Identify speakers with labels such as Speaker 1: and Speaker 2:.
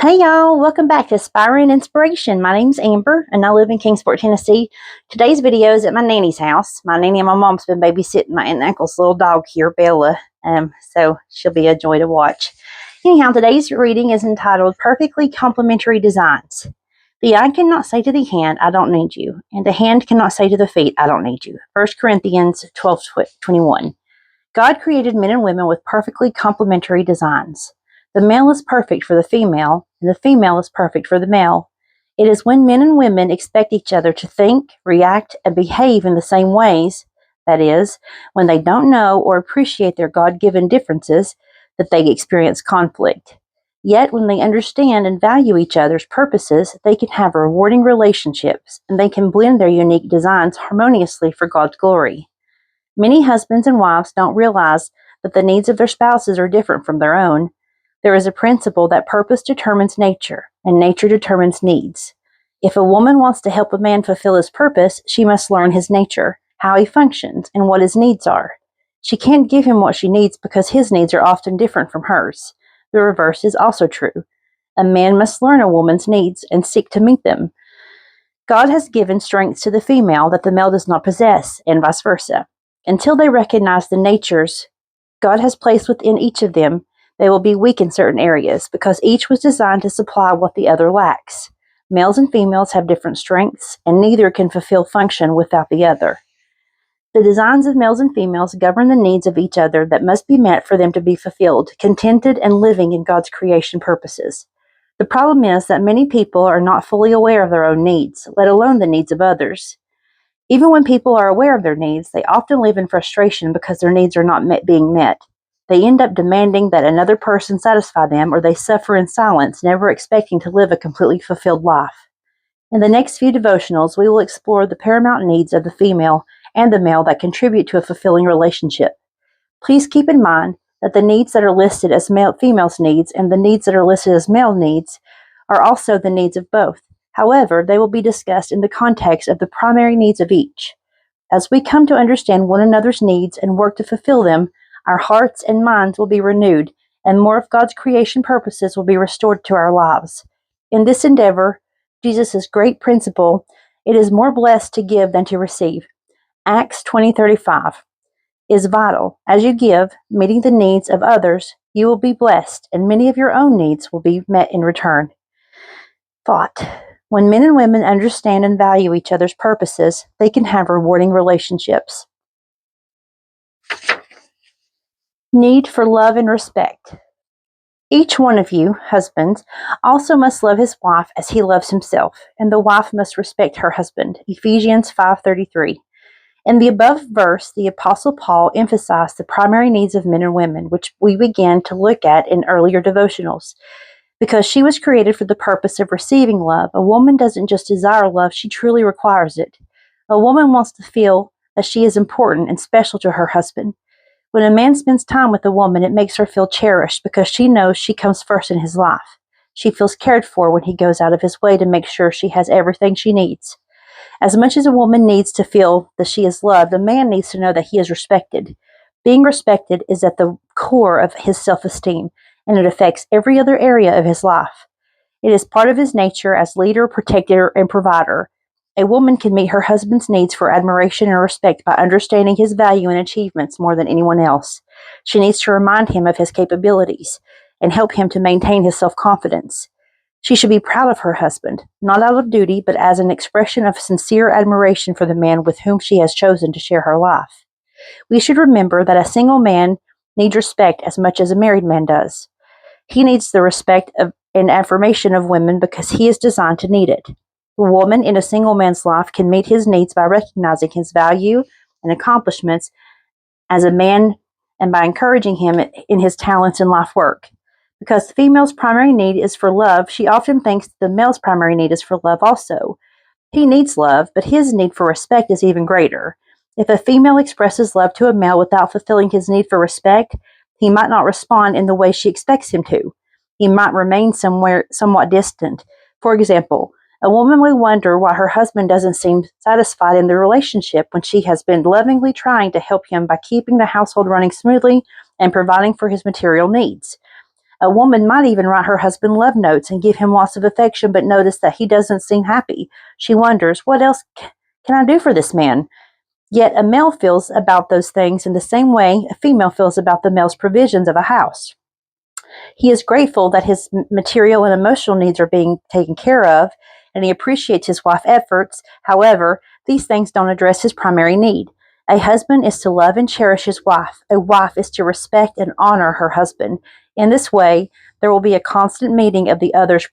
Speaker 1: Hey y'all, welcome back to Aspiring Inspiration. My name's Amber and I live in Kingsport, Tennessee. Today's video is at my nanny's house. My nanny and my mom's been babysitting my aunt and uncle's little dog here, Bella. So she'll be a joy to watch. Anyhow, today's reading is entitled Perfectly Complementary Designs. The eye cannot say to the hand, I don't need you. And the hand cannot say to the feet, I don't need you. 1 Corinthians 12:21. God created men and women with perfectly complementary designs. The male is perfect for the female, and the female is perfect for the male. It is when men and women expect each other to think, react, and behave in the same ways, that is, when they don't know or appreciate their God-given differences, that they experience conflict. Yet, when they understand and value each other's purposes, they can have rewarding relationships, and they can blend their unique designs harmoniously for God's glory. Many husbands and wives don't realize that the needs of their spouses are different from their own. There is a principle that purpose determines nature, and nature determines needs. If a woman wants to help a man fulfill his purpose, she must learn his nature, how he functions, and what his needs are. She can't give him what she needs because his needs are often different from hers. The reverse is also true. A man must learn a woman's needs and seek to meet them. God has given strengths to the female that the male does not possess, and vice versa. Until they recognize the natures God has placed within each of them, they will be weak in certain areas because each was designed to supply what the other lacks. Males and females have different strengths, and neither can fulfill function without the other. The designs of males and females govern the needs of each other that must be met for them to be fulfilled, contented, and living in God's creation purposes. The problem is that many people are not fully aware of their own needs, let alone the needs of others. Even when people are aware of their needs, they often live in frustration because their needs are not being met. They end up demanding that another person satisfy them, or they suffer in silence, never expecting to live a completely fulfilled life. In the next few devotionals, we will explore the paramount needs of the female and the male that contribute to a fulfilling relationship. Please keep in mind that the needs that are listed as females' needs and the needs that are listed as male needs are also the needs of both. However, they will be discussed in the context of the primary needs of each. As we come to understand one another's needs and work to fulfill them, our hearts and minds will be renewed, and more of God's creation purposes will be restored to our lives. In this endeavor, Jesus' great principle, it is more blessed to give than to receive, Acts 20:35, is vital. As you give, meeting the needs of others, you will be blessed, and many of your own needs will be met in return. Thought. When men and women understand and value each other's purposes, they can have rewarding relationships. Need for love and respect. Each one of you, husbands, also must love his wife as he loves himself, and the wife must respect her husband. Ephesians 5:33. In the above verse, the Apostle Paul emphasized the primary needs of men and women, which we began to look at in earlier devotionals. Because she was created for the purpose of receiving love, a woman doesn't just desire love, she truly requires it. A woman wants to feel that she is important and special to her husband. When a man spends time with a woman, it makes her feel cherished because she knows she comes first in his life. She feels cared for when he goes out of his way to make sure she has everything she needs. As much as a woman needs to feel that she is loved, a man needs to know that he is respected. Being respected is at the core of his self-esteem, and it affects every other area of his life. It is part of his nature as leader, protector, and provider. A woman can meet her husband's needs for admiration and respect by understanding his value and achievements more than anyone else. She needs to remind him of his capabilities and help him to maintain his self-confidence. She should be proud of her husband, not out of duty, but as an expression of sincere admiration for the man with whom she has chosen to share her life. We should remember that a single man needs respect as much as a married man does. He needs the respect and affirmation of women because he is designed to need it. A woman in a single man's life can meet his needs by recognizing his value and accomplishments as a man and by encouraging him in his talents and life work. Because the female's primary need is for love, she often thinks the male's primary need is for love also. He needs love, but his need for respect is even greater. If a female expresses love to a male without fulfilling his need for respect, he might not respond in the way she expects him to. He might remain somewhat distant. For example, a woman will wonder why her husband doesn't seem satisfied in the relationship when she has been lovingly trying to help him by keeping the household running smoothly and providing for his material needs. A woman might even write her husband love notes and give him lots of affection, but notice that he doesn't seem happy. She wonders, what else can I do for this man? Yet a male feels about those things in the same way a female feels about the male's provisions of a house. He is grateful that his material and emotional needs are being taken care of, and he appreciates his wife's efforts. However, these things don't address his primary need. A husband is to love and cherish his wife. A wife is to respect and honor her husband. In this way, there will be a constant meeting of the other's